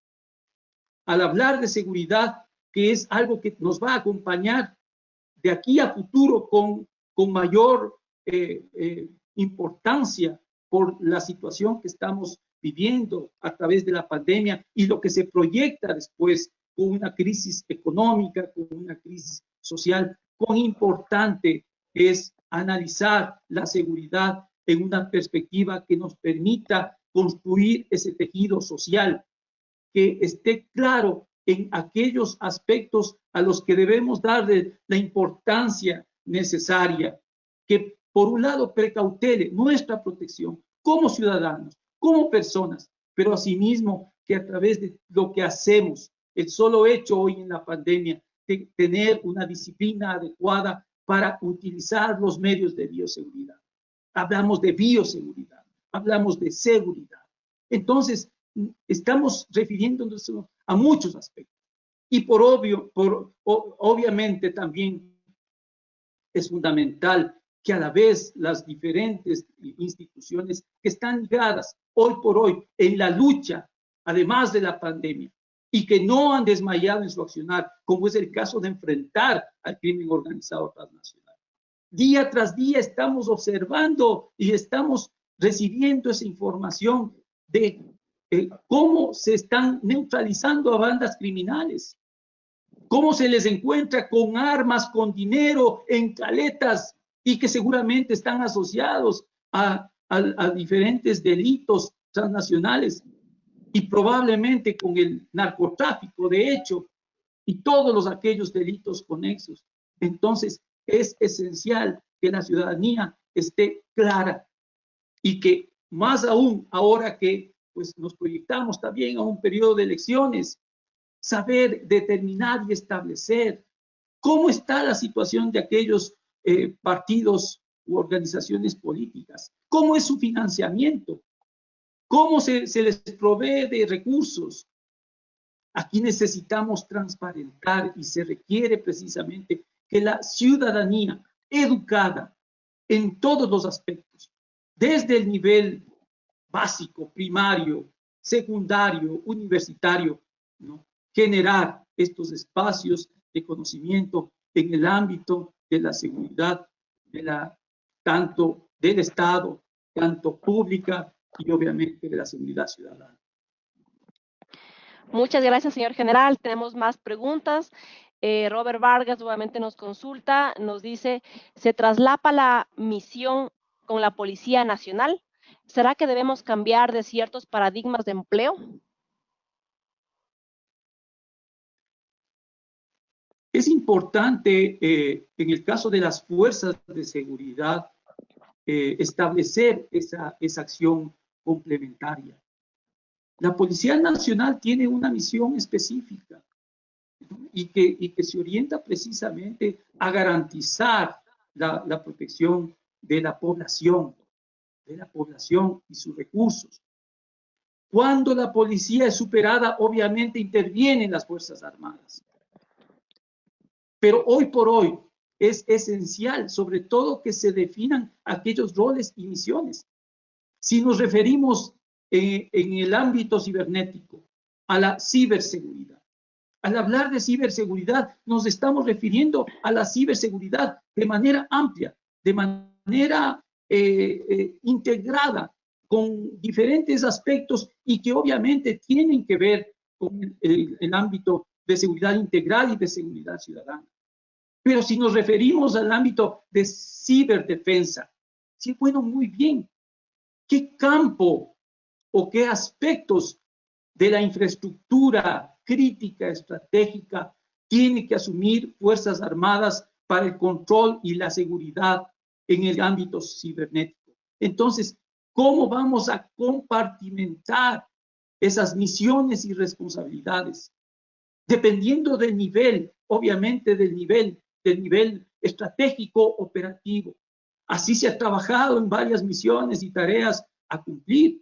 al hablar de seguridad, que es algo que nos va a acompañar de aquí a futuro con mayor importancia por la situación que estamos viviendo a través de la pandemia y lo que se proyecta después con una crisis económica, con una crisis social, cuán importante es analizar la seguridad en una perspectiva que nos permita construir ese tejido social, que esté claro en aquellos aspectos a los que debemos darle la importancia necesaria, que por un lado precautele nuestra protección como ciudadanos, como personas, pero asimismo que a través de lo que hacemos, el solo hecho hoy en la pandemia de tener una disciplina adecuada para utilizar los medios de bioseguridad. Hablamos de bioseguridad, hablamos de seguridad. Entonces, estamos refiriéndonos a muchos aspectos. Y obviamente también es fundamental que a la vez las diferentes instituciones que están ligadas hoy por hoy en la lucha, además de la pandemia, y que no han desmayado en su accionar, como es el caso de enfrentar al crimen organizado transnacional. Día tras día estamos observando y estamos recibiendo esa información de cómo se están neutralizando a bandas criminales, cómo se les encuentra con armas, con dinero en caletas y que seguramente están asociados a diferentes delitos transnacionales y probablemente con el narcotráfico, de hecho, y todos aquellos delitos conexos. Entonces, es esencial que la ciudadanía esté clara y que más aún ahora que pues, nos proyectamos también a un periodo de elecciones, saber determinar y establecer cómo está la situación de aquellos partidos u organizaciones políticas, cómo es su financiamiento, cómo se les provee de recursos. Aquí necesitamos transparentar y se requiere precisamente que la ciudadanía educada en todos los aspectos, desde el nivel básico, primario, secundario, universitario, ¿no? Generar estos espacios de conocimiento en el ámbito de la seguridad, tanto del Estado, tanto pública y obviamente de la seguridad ciudadana. Muchas gracias, señor general. Tenemos más preguntas. Robert Vargas nuevamente nos consulta, nos dice, ¿se traslapa la misión con la Policía Nacional? ¿Será que debemos cambiar de ciertos paradigmas de empleo? Es importante, en el caso de las fuerzas de seguridad, establecer esa acción complementaria. La Policía Nacional tiene una misión específica, ¿no? y que se orienta precisamente a garantizar la protección de la población y sus recursos. Cuando la policía es superada, obviamente intervienen las Fuerzas Armadas. Pero hoy por hoy es esencial, sobre todo, que se definan aquellos roles y misiones. Si nos referimos en el ámbito cibernético a la ciberseguridad, al hablar de ciberseguridad, nos estamos refiriendo a la ciberseguridad de manera amplia, de manera integrada, con diferentes aspectos y que obviamente tienen que ver con el ámbito de seguridad integral y de seguridad ciudadana. Pero si nos referimos al ámbito de ciberdefensa, sí, bueno, muy bien. ¿Qué campo o qué aspectos de la infraestructura crítica, estratégica, tiene que asumir Fuerzas Armadas para el control y la seguridad en el ámbito cibernético? Entonces, ¿cómo vamos a compartimentar esas misiones y responsabilidades, dependiendo del nivel, obviamente del nivel estratégico operativo. Así se ha trabajado en varias misiones y tareas a cumplir.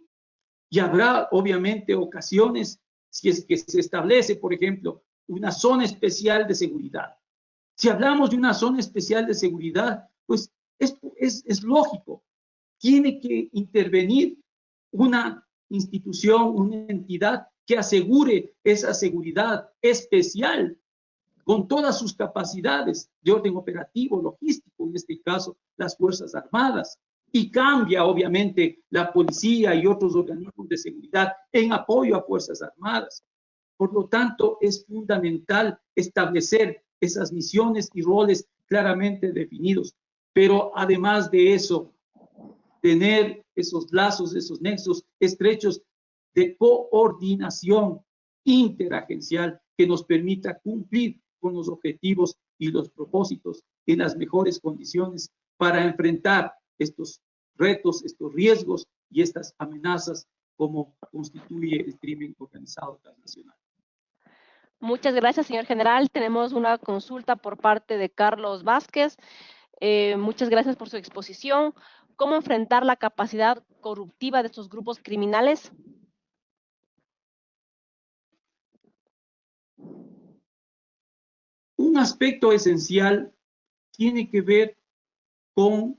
Y habrá, obviamente, ocasiones, si es que se establece, por ejemplo, una zona especial de seguridad. Si hablamos de una zona especial de seguridad, pues es lógico. Tiene que intervenir una institución, una entidad que asegure esa seguridad especial con todas sus capacidades de orden operativo, logístico, en este caso las Fuerzas Armadas, y cambia obviamente la policía y otros organismos de seguridad en apoyo a Fuerzas Armadas. Por lo tanto, es fundamental establecer esas misiones y roles claramente definidos, pero además de eso, tener esos lazos, esos nexos estrechos de coordinación interagencial que nos permita cumplir con los objetivos y los propósitos en las mejores condiciones para enfrentar estos retos, estos riesgos y estas amenazas como constituye el crimen organizado transnacional. Muchas gracias, señor general. Tenemos una consulta por parte de Carlos Vázquez. Muchas gracias por su exposición. ¿Cómo enfrentar la capacidad corruptiva de estos grupos criminales? Un aspecto esencial tiene que ver con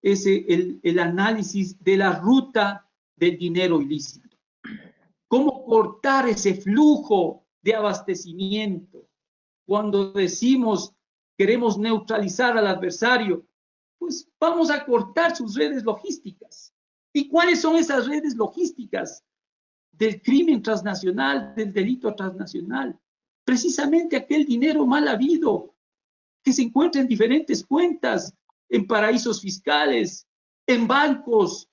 el análisis de la ruta del dinero ilícito. ¿Cómo cortar ese flujo de abastecimiento? Cuando decimos queremos neutralizar al adversario, pues vamos a cortar sus redes logísticas. ¿Y cuáles son esas redes logísticas del crimen transnacional, del delito transnacional? Precisamente aquel dinero mal habido que se encuentra en diferentes cuentas, en paraísos fiscales, en bancos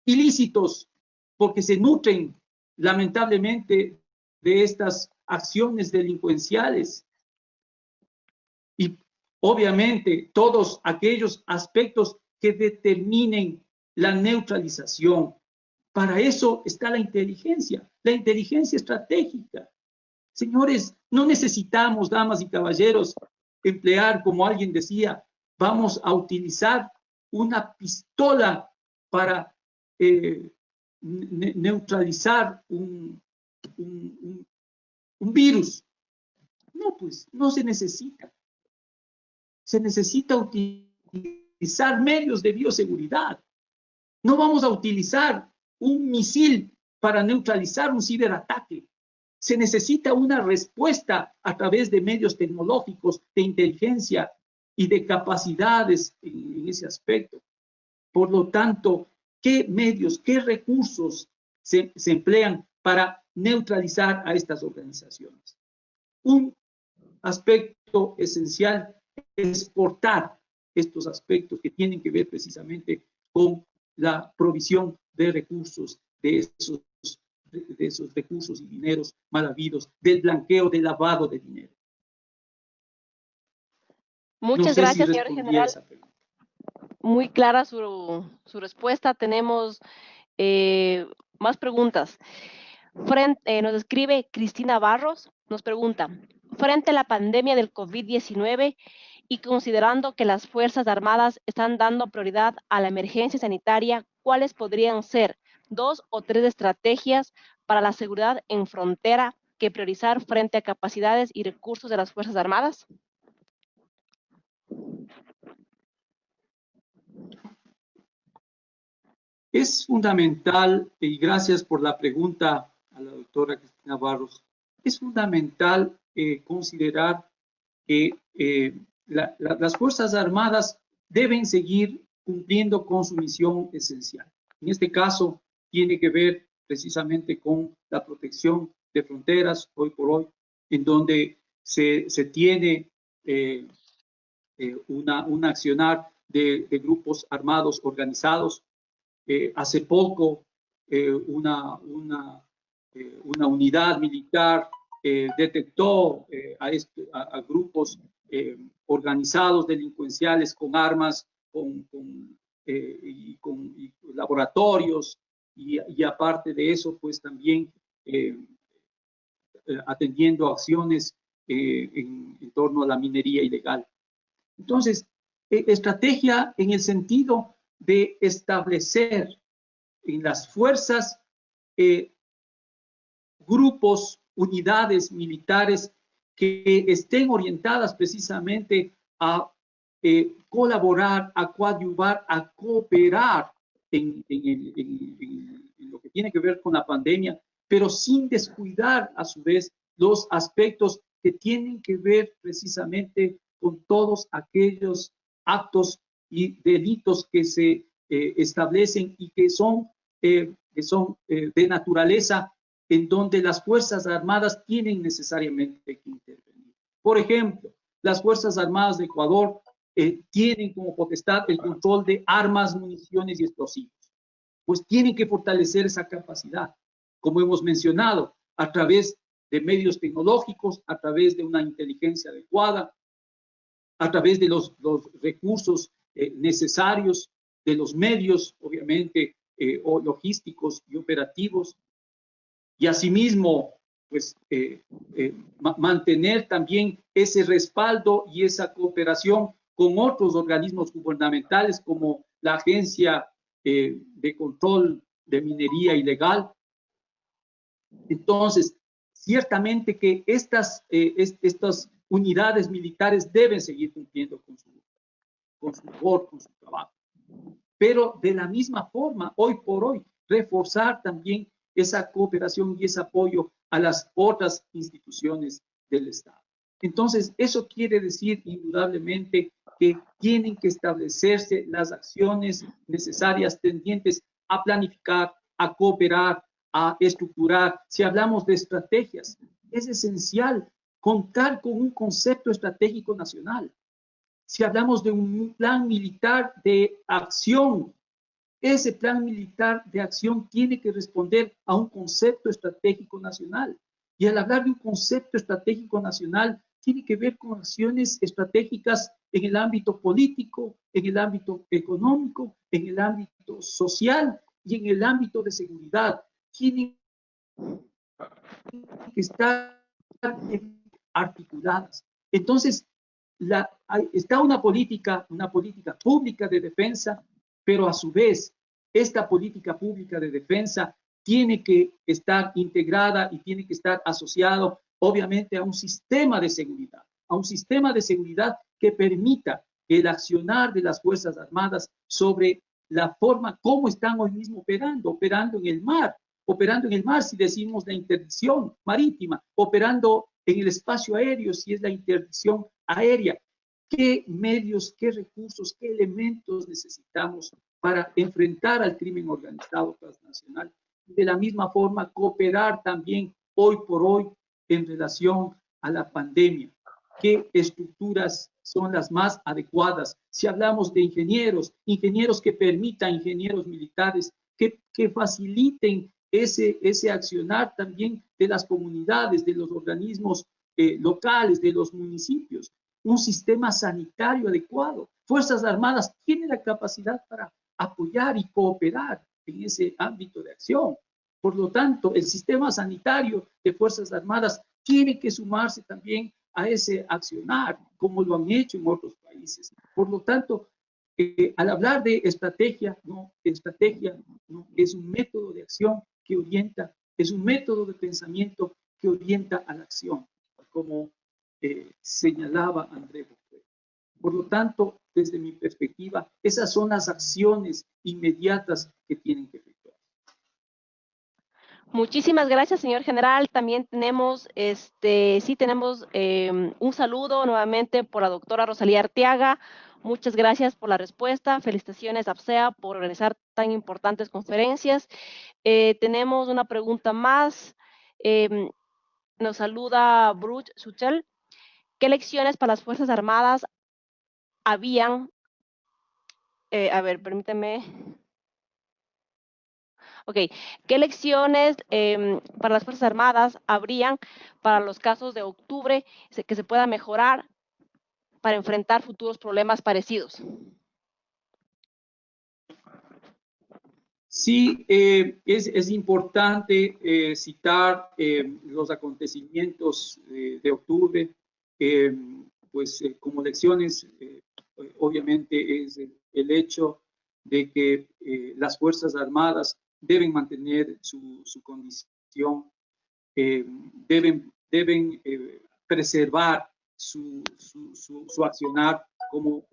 ilícitos, porque se nutren lamentablemente de estas acciones delincuenciales. Y obviamente todos aquellos aspectos que determinen la neutralización. Para eso está la inteligencia estratégica. Señores, no necesitamos, damas y caballeros, emplear, como alguien decía, vamos a utilizar una pistola para neutralizar un virus. No, pues, no se necesita. Se necesita utilizar medios de bioseguridad. No vamos a utilizar un misil para neutralizar un ciberataque. Se necesita una respuesta a través de medios tecnológicos, de inteligencia y de capacidades en ese aspecto. Por lo tanto, ¿qué medios, qué recursos se emplean para neutralizar a estas organizaciones? Un aspecto esencial es cortar estos aspectos que tienen que ver precisamente con la provisión de recursos, de esos recursos y dineros mal habidos, del blanqueo, del lavado de dinero. Muchas gracias, señor general. Muy clara su respuesta. Tenemos más preguntas. Nos escribe Cristina Barros, nos pregunta, frente a la pandemia del COVID-19 y considerando que las Fuerzas Armadas están dando prioridad a la emergencia sanitaria, ¿cuáles podrían ser 2 o 3 estrategias para la seguridad en frontera que priorizar frente a capacidades y recursos de las Fuerzas Armadas? Es fundamental, y gracias por la pregunta a la doctora Cristina Barros, es fundamental considerar que las Fuerzas Armadas deben seguir cumpliendo con su misión esencial. En este caso, tiene que ver precisamente con la protección de fronteras, hoy por hoy, en donde se tiene un accionar de grupos armados organizados. Hace poco, una unidad militar detectó a grupos organizados delincuenciales con armas, y laboratorios y aparte de eso, pues también atendiendo acciones en torno a la minería ilegal. Entonces, estrategia en el sentido de establecer en las fuerzas grupos, unidades militares que estén orientadas precisamente a colaborar, a coadyuvar, a cooperar en lo que tiene que ver con la pandemia, pero sin descuidar a su vez los aspectos que tienen que ver precisamente con todos aquellos actos y delitos que se establecen y que son de naturaleza en donde las Fuerzas Armadas tienen necesariamente que intervenir. Por ejemplo, las Fuerzas Armadas de Ecuador tienen como potestad el control de armas, municiones y explosivos. Pues tienen que fortalecer esa capacidad, como hemos mencionado, a través de medios tecnológicos, a través de una inteligencia adecuada, a través de los recursos necesarios, de los medios, obviamente, logísticos y operativos, y asimismo, pues, mantener también ese respaldo y esa cooperación con otros organismos gubernamentales como la Agencia de Control de Minería Ilegal. Entonces, ciertamente que estas unidades militares deben seguir cumpliendo con su labor, con su trabajo. Pero de la misma forma, hoy por hoy, reforzar también esa cooperación y ese apoyo a las otras instituciones del Estado. Entonces, eso quiere decir indudablemente que tienen que establecerse las acciones necesarias tendientes a planificar, a cooperar, a estructurar. Si hablamos de estrategias, es esencial contar con un concepto estratégico nacional. Si hablamos de un plan militar de acción, ese plan militar de acción tiene que responder a un concepto estratégico nacional. Y al hablar de un concepto estratégico nacional, tiene que ver con acciones estratégicas en el ámbito político, en el ámbito económico, en el ámbito social y en el ámbito de seguridad. Tienen que estar articuladas. Entonces, está una política pública de defensa, pero a su vez, esta política pública de defensa tiene que estar integrada y tiene que estar asociado, obviamente, a un sistema de seguridad que permita el accionar de las Fuerzas Armadas sobre la forma como están hoy mismo operando en el mar si decimos la interdicción marítima, operando en el espacio aéreo si es la interdicción aérea. ¿Qué medios, qué recursos, qué elementos necesitamos para enfrentar al crimen organizado transnacional? De la misma forma, cooperar también hoy por hoy en relación a la pandemia. ¿Qué estructuras son las más adecuadas? Si hablamos de ingenieros que permitan, ingenieros militares, que faciliten ese accionar también de las comunidades, de los organismos locales, de los municipios, un sistema sanitario adecuado. Fuerzas Armadas tienen la capacidad para apoyar y cooperar en ese ámbito de acción. Por lo tanto, el sistema sanitario de Fuerzas Armadas tiene que sumarse también a ese accionar, como lo han hecho en otros países. Por lo tanto, al hablar de estrategia no, es un método de acción que orienta, es un método de pensamiento que orienta a la acción, como señalaba André Bourdieu. Por lo tanto, desde mi perspectiva, esas son las acciones inmediatas que tienen que efectuar. Muchísimas gracias, señor general. También tenemos, un saludo nuevamente por la doctora Rosalía Arteaga. Muchas gracias por la respuesta. Felicitaciones a APSEA por organizar tan importantes conferencias. Tenemos una pregunta más. Nos saluda Bruce Suchel. ¿Qué lecciones para las Fuerzas Armadas habían? A ver, permíteme. Ok, ¿qué lecciones para las Fuerzas Armadas habrían para los casos de octubre que se pueda mejorar para enfrentar futuros problemas parecidos? Sí, es importante citar los acontecimientos de octubre, pues como lecciones, obviamente es el hecho de que las Fuerzas Armadas deben mantener su condición, deben preservar su accionar como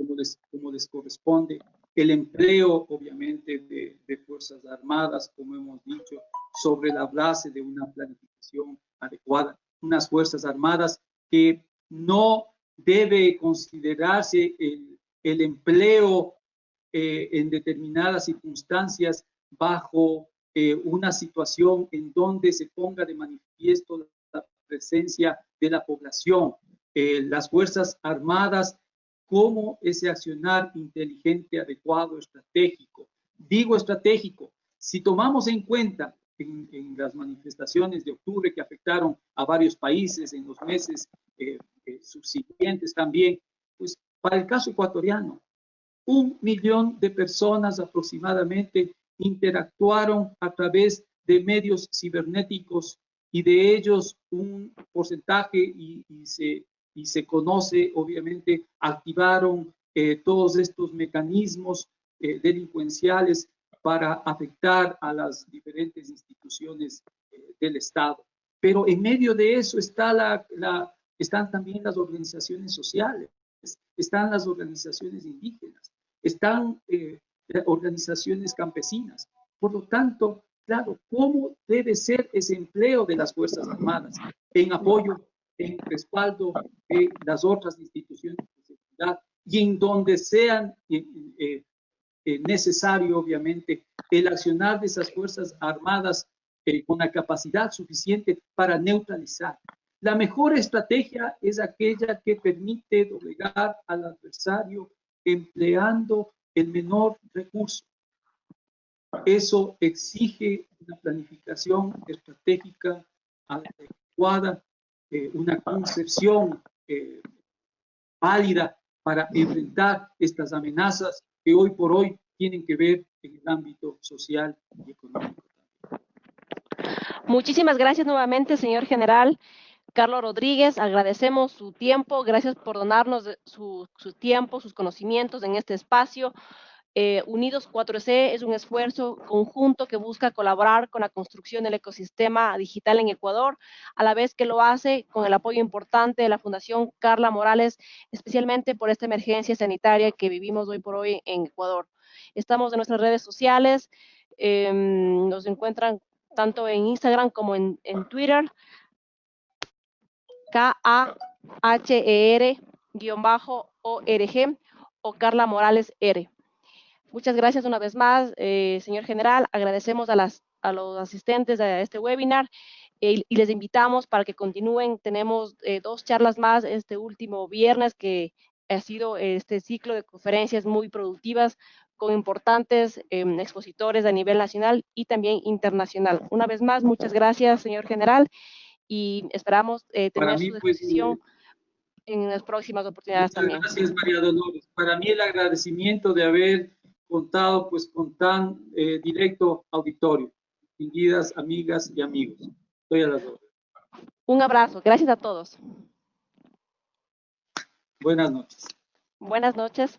les corresponde. El empleo, obviamente, de Fuerzas Armadas, como hemos dicho, sobre la base de una planificación adecuada. Unas Fuerzas Armadas que no debe considerarse el empleo en determinadas circunstancias bajo una situación en donde se ponga de manifiesto la presencia de la población, las Fuerzas Armadas, como ese accionar inteligente, adecuado, estratégico. Digo estratégico, si tomamos en cuenta en las manifestaciones de octubre que afectaron a varios países en los meses subsiguientes también, pues para el caso ecuatoriano, 1 millón de personas aproximadamente interactuaron a través de medios cibernéticos y de ellos un porcentaje y se conoce, obviamente, activaron todos estos mecanismos delincuenciales para afectar a las diferentes instituciones del Estado. Pero en medio de eso están también las organizaciones sociales, están las organizaciones indígenas, están organizaciones campesinas. Por lo tanto, claro, ¿cómo debe ser ese empleo de las Fuerzas Armadas en apoyo, en respaldo de las otras instituciones de seguridad y en donde sean necesario, obviamente, el accionar de esas Fuerzas Armadas con la capacidad suficiente para neutralizar? La mejor estrategia es aquella que permite doblegar al adversario empleando el menor recurso. Eso exige una planificación estratégica adecuada, una concepción válida para enfrentar estas amenazas que hoy por hoy tienen que ver en el ámbito social y económico. Muchísimas gracias nuevamente, señor general Carlos Rodríguez. Agradecemos su tiempo. Gracias por donarnos su tiempo, sus conocimientos en este espacio. Unidos 4C es un esfuerzo conjunto que busca colaborar con la construcción del ecosistema digital en Ecuador, a la vez que lo hace con el apoyo importante de la Fundación Carla Morales, especialmente por esta emergencia sanitaria que vivimos hoy por hoy en Ecuador. Estamos en nuestras redes sociales, nos encuentran tanto en Instagram como en Twitter, KAHER-ORG o Carla Morales R. Muchas gracias una vez más, señor general. Agradecemos a los asistentes a este webinar y les invitamos para que continúen. Tenemos 2 charlas más este último viernes, que ha sido este ciclo de conferencias muy productivas con importantes expositores a nivel nacional y también internacional. Una vez más, muchas gracias, señor general, y esperamos tener su exposición en las próximas oportunidades también. Muchas gracias, María Dolores. Para mí el agradecimiento de haber contado pues con tan directo auditorio. Distinguidas amigas y amigos. Estoy a las órdenes. Un abrazo. Gracias a todos. Buenas noches. Buenas noches.